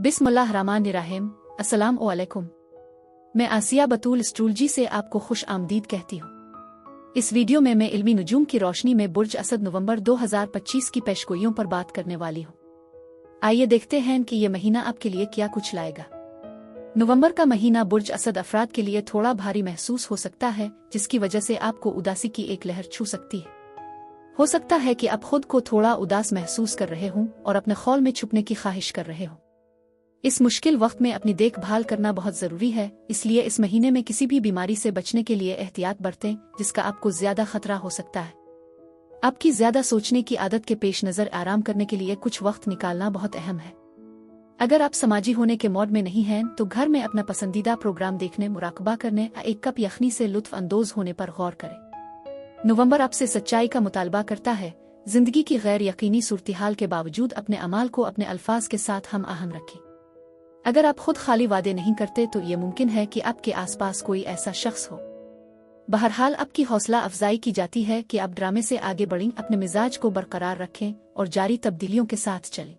बिस्मिल्लाहिर्रहमानिर्रहीम। अस्सलाम वालेकुम। मैं आसिया बतूल एस्ट्रोलॉजी से आपको खुश आमदीद कहती हूँ। इस वीडियो में मैं इल्मी नुजूम की रोशनी में बुर्ज असद नवंबर 2025 की पेशगोइयों पर बात करने वाली हूँ। आइए देखते हैं कि ये महीना आपके लिए क्या कुछ लाएगा। नवंबर का महीना बुर्ज असद अफराद के लिए थोड़ा भारी महसूस हो सकता है, जिसकी वजह से आपको उदासी की एक लहर छू सकती है। हो सकता है कि आप खुद को थोड़ा उदास महसूस कर रहे हों और अपने खौल में छुपने की ख्वाहिश कर रहे हों। इस मुश्किल वक्त में अपनी देखभाल करना बहुत जरूरी है, इसलिए इस महीने में किसी भी बीमारी से बचने के लिए एहतियात बरतें, जिसका आपको ज्यादा खतरा हो सकता है। आपकी ज्यादा सोचने की आदत के पेश नजर आराम करने के लिए कुछ वक्त निकालना बहुत अहम है। अगर आप समाजी होने के मोड में नहीं हैं, तो घर में अपना पसंदीदा प्रोग्राम देखने, मुराकबा करने या एक कप यखनी से लुत्फ अंदोज होने पर गौर करें। नवंबर आपसे सच्चाई का मुतालबा करता है। जिंदगी की गैर यकीनी सूरत-ए-हाल के बावजूद अपने अमाल को अपने अल्फाज के साथ हम आहंग रखें। अगर आप खुद खाली वादे नहीं करते, तो ये मुमकिन है कि आपके आसपास कोई ऐसा शख्स हो। बहरहाल आपकी हौसला अफजाई की जाती है कि आप ड्रामे से आगे बढ़ें, अपने मिजाज को बरकरार रखें और जारी तब्दीलियों के साथ चलें।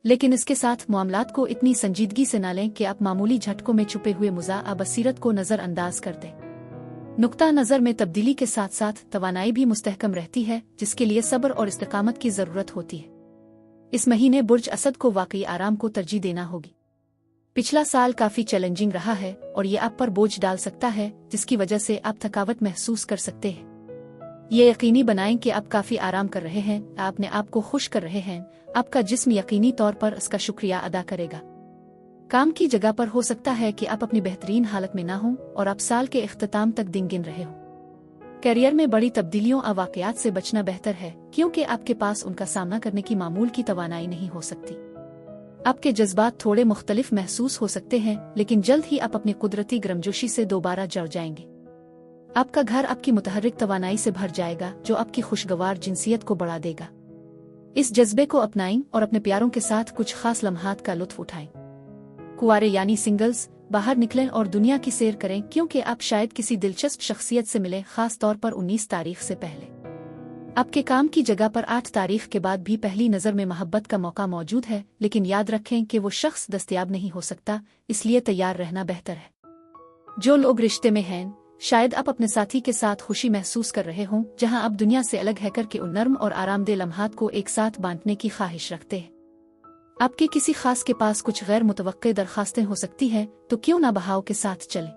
लेकिन इसके साथ मामलात को इतनी संजीदगी से न लें कि आप मामूली झटकों में छुपे हुए मुज़ा बसीरत को नज़रअंदाज कर दें। नुक्ता नज़र में तब्दीली के साथ साथ तवानाई भी मुस्तहकम रहती है, जिसके लिए सब्र और इस्तिकामत की ज़रूरत होती है। इस महीने बुर्ज असद को वाकई आराम को तरजीह देना होगी। पिछला साल काफी चैलेंजिंग रहा है और ये आप पर बोझ डाल सकता है, जिसकी वजह से आप थकावट महसूस कर सकते हैं। ये यकीनी बनाएं कि आप काफी आराम कर रहे हैं, अपने आप को खुश कर रहे हैं। आपका जिस्म यकीनी तौर पर इसका शुक्रिया अदा करेगा। काम की जगह पर हो सकता है कि आप अपनी बेहतरीन हालत में ना हों और आप साल के इख्तिताम तक दिन गिन रहे हो। करियर में बड़ी तब्दीलियों और वाकयात से बचना बेहतर है, क्योंकि आपके पास उनका सामना करने की मामूल की तवानाई नहीं हो सकती। आपके जज्बात थोड़े मुख्तलिफ महसूस हो सकते हैं, लेकिन जल्द ही आप अपनी कुदरती गर्मजोशी से दोबारा जड़ जाएंगे। आपका घर आपकी मुतहर्रिक तवानाई से भर जाएगा, जो आपकी खुशगवार जिनसियत को बढ़ा देगा। इस जज्बे को अपनाएं और अपने प्यारों के साथ कुछ खास लम्हात का लुत्फ उठाएं। कुंवारे यानी सिंगल्स बाहर निकलें और दुनिया की सैर करें, क्योंकि आप शायद किसी दिलचस्प शख्सियत से मिलें, खास तौर पर 19 तारीख से पहले। आपके काम की जगह पर 8 तारीख के बाद भी पहली नज़र में मोहब्बत का मौका मौजूद है, लेकिन याद रखें कि वो शख्स दस्तयाब नहीं हो सकता, इसलिए तैयार रहना बेहतर है। जो लोग रिश्ते में हैं, शायद आप अपने साथी के साथ खुशी महसूस कर रहे हों, जहां आप दुनिया से अलग है करके उन नर्म और आरामदेह लम्हात को एक साथ बांटने की ख्वाहिश रखते हैं। आपके किसी खास के पास कुछ गैर मुतवक्के दरखास्तें हो सकती हैं, तो क्यों ना बहाव के साथ चलें।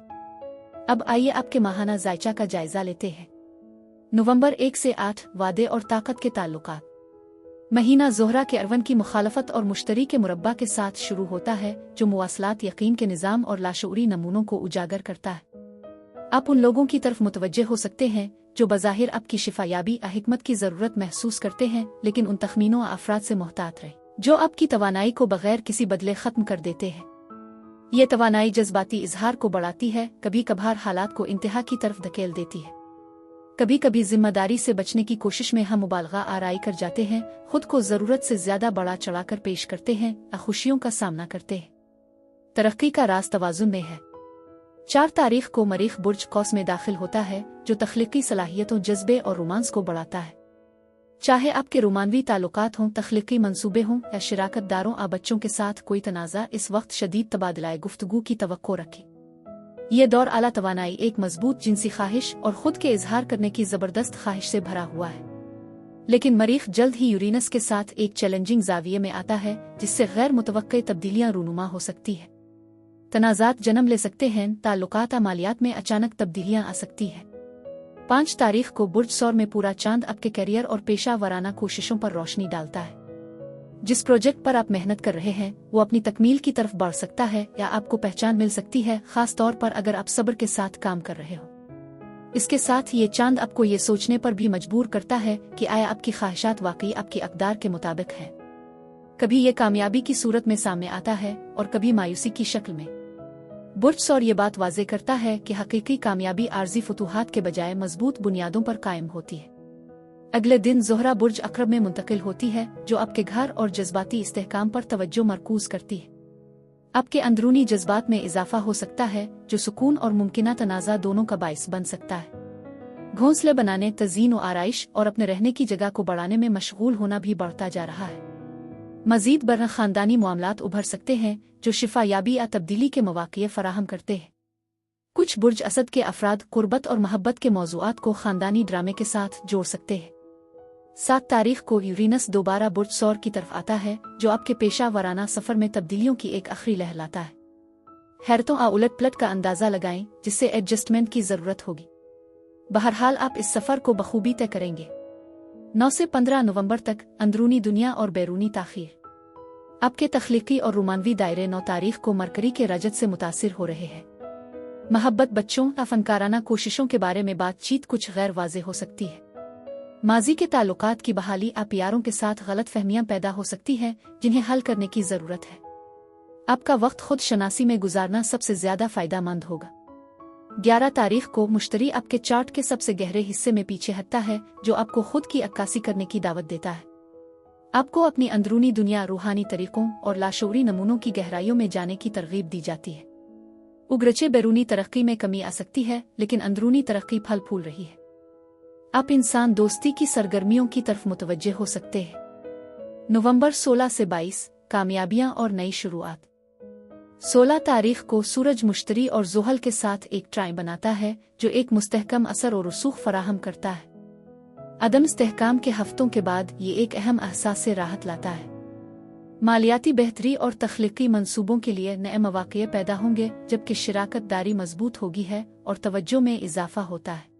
अब आइए आपके माहाना जायचा का जायजा लेते हैं। नवंबर 1 से 8 वादे और ताकत के ताल्लुकात। महीना ज़ोहरा के अरवन की मुखालफत और मुश्तरी के मुरब्बा के साथ शुरू होता है, जो मुवासलात, यकीन के निज़ाम और लाशऊरी नमूनों को उजागर करता है। आप उन लोगों की तरफ मुतवज्जे हो सकते हैं जो बज़ाहिर आपकी शिफायाबी या हिकमत की ज़रूरत महसूस करते हैं, लेकिन उन तखमीनों अफराद से मोहतात रहें जो आपकी तवानाई को बगैर किसी बदले ख़त्म कर देते हैं। ये तवानाई जज्बाती इजहार को बढ़ाती है, कभी कभार हालात को इंतहा की तरफ धकेल देती है। कभी कभी जिम्मेदारी से बचने की कोशिश में हम मुबालगा आराई कर जाते हैं, खुद को जरूरत से ज्यादा बढ़ा चढ़ाकर पेश करते हैं या खुशियों का सामना करते हैं। तरक्की का राज तवाज़ुन में है। 4 तारीख को मरीख बुर्ज कौस में दाखिल होता है, जो तख्लीकी सलाहियतों, जज्बे और रोमांस को बढ़ाता है। चाहे आपके रोमानवी ताल्लुकात हों, तख्लीकी मंसूबे हों या शिराकत दारों या बच्चों के साथ कोई तनाज़ा, इस वक्त शदीद तबादलाए गुफ्तगू की तवक्को रखें। ये दौर आला तवानाई, एक मजबूत जिनसी ख्वाहिश और खुद के इजहार करने की जबरदस्त ख्वाहिश से भरा हुआ है। लेकिन मरीख जल्द ही यूरेनस के साथ एक चैलेंजिंग जाविये में आता है, जिससे गैर मुतवक्के तब्दीलियां रूनुमा हो सकती है। तनाज़ात जन्म ले सकते हैं, ताल्लुकात मालियात में अचानक तब्दीलियां आ सकती है। 5 तारीख को बुर्ज सौर में पूरा चांद आपके करियर और पेशा वराना कोशिशों पर रोशनी डालता है। जिस प्रोजेक्ट पर आप मेहनत कर रहे हैं, वो अपनी तकमील की तरफ बढ़ सकता है या आपको पहचान मिल सकती है, खास तौर पर अगर आप सब्र के साथ काम कर रहे हो। इसके साथ ये चांद आपको ये सोचने पर भी मजबूर करता है कि आया आपकी ख्वाहिशात वाकई आपकी अक़दार के मुताबिक है। कभी ये कामयाबी की सूरत में सामने आता है और कभी मायूसी की शक्ल में। बुर्ज सौर ये बात वाज़े करता है कि हकीकी कामयाबी आर्जी फतूहात के बजाय मजबूत बुनियादों पर कायम होती है। अगले दिन ज़ोहरा बुर्ज अक़रब में मुंतकिल होती है, जो आपके घर और जज्बाती इस्तेहकाम पर तवज्जो मरकूज करती है। आपके अंदरूनी जज्बात में इजाफा हो सकता है, जो सुकून और मुमकिना तनाज़ा दोनों का बाइस बन सकता है। घोंसले बनाने, तज़ीन व आराइश और अपने रहने की जगह को बढ़ाने में मशगूल होना भी बढ़ता जा रहा है। मजीद बरह ख़ानदानी मामलात उभर सकते हैं जो शिफा याबी या तब्दीली के मौक़े फराहम करते हैं। कुछ बुर्ज असद के अफराद कुर्बत और मोहब्बत के मौज़ूआत को ख़ानदानी ड्रामे के साथ जोड़ सकते हैं। 7 तारीख को यूरेनस दोबारा बुर्ज सौर की तरफ आता है जो आपके पेशा वराना सफ़र में तब्दीलियों की एक आखिरी लहर लाता है। हैरतों आ उलट पलट का अंदाज़ा लगाएं जिससे एडजस्टमेंट की ज़रूरत होगी। बहरहाल आप इस सफ़र को बखूबी तय करेंगे। 9 से 15 नवंबर तक अंदरूनी दुनिया और बैरूनी ताख़ीर। आपके तख्लीकी और रोमानवी दायरे 9 तारीख को मरकरी के रजत से मुतासिर हो रहे हैं। मोहब्बत, बच्चों या फनकाराना कोशिशों के बारे में बातचीत कुछ गैर वाज़ेह हो सकती है। माजी के ताल्लुकात की बहाली आप यारों के साथ गलत फहमियां पैदा हो सकती हैं जिन्हें हल करने की ज़रूरत है। आपका वक्त खुद शनासी में गुजारना सबसे ज़्यादा फ़ायदेमंद होगा। 11 तारीख को मुश्तरी आपके चार्ट के सबसे गहरे हिस्से में पीछे हटता है जो आपको खुद की अक्कासी करने की दावत देता है। आपको अपनी अंदरूनी दुनिया, रूहानी तरीकों और लाशऊरी नमूनों की गहराइयों में जाने की तरगीब दी जाती है। उगरचे बैरूनी तरक्की में कमी आ सकती है लेकिन अंदरूनी तरक्की फल फूल रही है। आप इंसान दोस्ती की सरगर्मियों की तरफ मुतवज्जे हो सकते हैं। नवंबर 16 से 22 कामयाबियां और नई शुरुआत। 16 तारीख को सूरज मुश्तरी और ज़ुहल के साथ एक ट्राई बनाता है जो एक मुस्तहकम असर और रसूख फराहम करता है। अदम इस्तेहकाम के हफ्तों के बाद ये एक अहम एहसास से राहत लाता है। मालियाती बेहतरी और तख्लीकी मंसूबों के लिए नए मौक़े पैदा होंगे जबकि शराकत दारी मजबूत होगी है और तवज्जो में इजाफा होता है।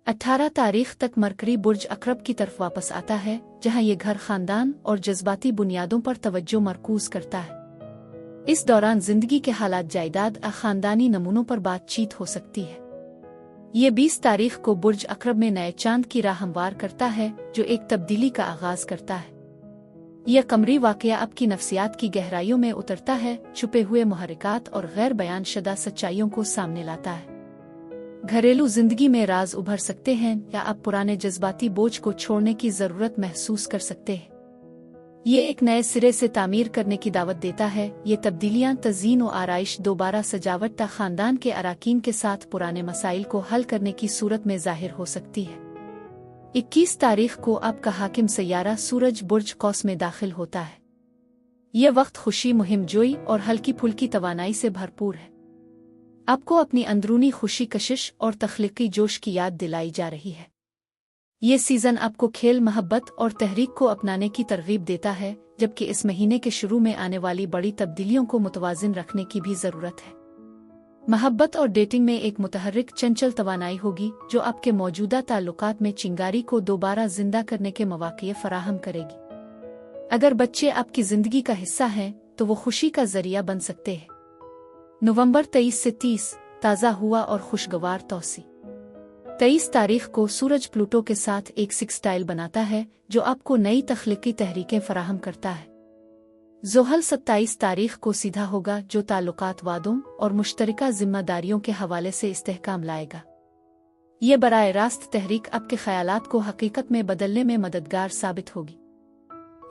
18 तारीख तक मरकरी बुर्ज अक़रब की तरफ वापस आता है जहां ये घर खानदान और जज्बाती बुनियादों पर तवज्जो मरकूज करता है। इस दौरान जिंदगी के हालात, जायदाद और खानदानी नमूनों पर बातचीत हो सकती है। ये 20 तारीख को बुर्ज अक़रब में नए चांद की राह हमवार करता है जो एक तब्दीली का आगाज करता है। यह कमरी वाक़या आपकी नफ्सियात की गहराइयों में उतरता है, छुपे हुए मुहर्रिकात और गैर बयान शुदा सच्चाइयों को सामने लाता है। घरेलू जिंदगी में राज उभर सकते हैं या आप पुराने जज्बाती बोझ को छोड़ने की ज़रूरत महसूस कर सकते हैं। ये एक नए सिरे से तामीर करने की दावत देता है। ये तब्दीलियां तज़ीन और आराइश, दोबारा सजावट ता खानदान के अराकीन के साथ पुराने मसाइल को हल करने की सूरत में ज़ाहिर हो सकती है। 21 तारीख को आपका हाकिम सैयारा सूरज बुर्ज कौस में दाखिल होता है। यह वक्त खुशी, मुहिमजोई और हल्की फुल्की तवानाई से भरपूर है। आपको अपनी अंदरूनी खुशी, कशिश और तख्लीकी जोश की याद दिलाई जा रही है। ये सीज़न आपको खेल, मोहब्बत और तहरीक को अपनाने की तरगीब देता है जबकि इस महीने के शुरू में आने वाली बड़ी तब्दीलियों को मुतवाज़िन रखने की भी ज़रूरत है। मोहब्बत और डेटिंग में एक मुतहर्रिक, चंचल तवानाई होगी जो आपके मौजूदा ताल्लुकात में चिंगारी को दोबारा जिंदा करने के मौक़े फराहम करेगी। अगर बच्चे आपकी ज़िंदगी का हिस्सा हैं तो वो खुशी का ज़रिया बन सकते हैं। नवंबर 23 से 30 ताज़ा हुआ और खुशगवार तौसी। 23 तारीख को सूरज प्लूटो के साथ एक सिक्सटाइल बनाता है जो आपको नई तख्लीकी तहरीकें फराहम करता है। ज़ुहल 27 तारीख को सीधा होगा जो ताल्लुकात, वादों और मुश्तरका जिम्मेदारियों के हवाले से इस्तेहकाम लाएगा। ये बराए रास्त तहरीक आपके ख़यालात को हकीकत में बदलने में मददगार साबित होगी।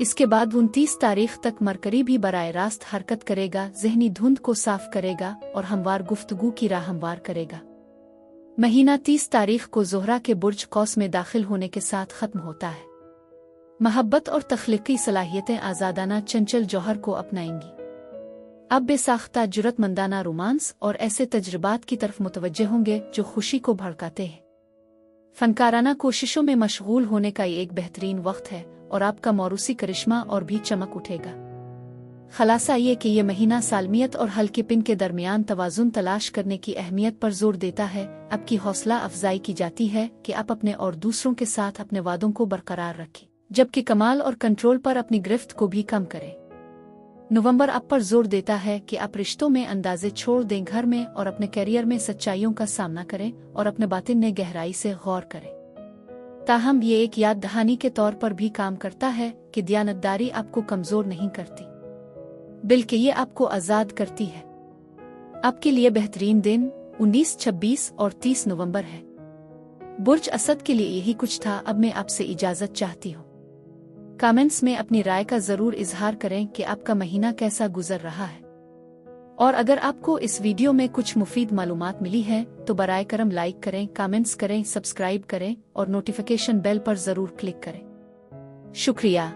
इसके बाद 29 तारीख तक मरकरी भी बराए रास्त हरकत करेगा, ज़हनी धुंध को साफ करेगा और हमवार गुफ्तगू की राह हमवार करेगा। महीना 30 तारीख को ज़ोहरा के बुर्ज कौस में दाखिल होने के साथ ख़त्म होता है। मोहब्बत और तख्लीकी सलाहियतें आज़ादाना चंचल जौहर को अपनाएंगी। अब बेसाख्ता, जुरतमंदाना रोमांस और ऐसे तजर्बात की तरफ मुतवज्जे होंगे जो खुशी को भड़काते हैं। फनकाराना कोशिशों में मशगूल होने का ये एक बेहतरीन वक्त है और आपका मौरूसी करिश्मा और भी चमक उठेगा। खलासा ये कि यह महीना सालमियत और हल्केपिन के दरमियान तवाज़ुन तलाश करने की अहमियत पर जोर देता है। आपकी हौसला अफजाई की जाती है कि आप अपने और दूसरों के साथ अपने वादों को बरकरार रखें जबकि कमाल और कंट्रोल पर अपनी गिरफ्त को भी कम करें। नवंबर आप पर जोर देता है कि आप रिश्तों में अंदाजे छोड़ दें, घर में और अपने कैरियर में सच्चाइयों का सामना करें और अपने बातिन में गहराई से गौर करें। ताहम ये एक याद दहानी के तौर पर भी काम करता है कि दियानतदारी आपको कमजोर नहीं करती बल्कि ये आपको आज़ाद करती है। आपके लिए बेहतरीन दिन 19, 26 और 30 नवंबर है। बुर्ज असद के लिए यही कुछ था। अब मैं आपसे इजाज़त चाहती हूँ। कमेंट्स में अपनी राय का ज़रूर इजहार करें कि आपका महीना कैसा गुजर रहा है। और अगर आपको इस वीडियो में कुछ मुफीद मालूमात मिली है तो बराए करम लाइक करें, कमेंट्स करें, सब्सक्राइब करें और नोटिफिकेशन बेल पर ज़रूर क्लिक करें। शुक्रिया।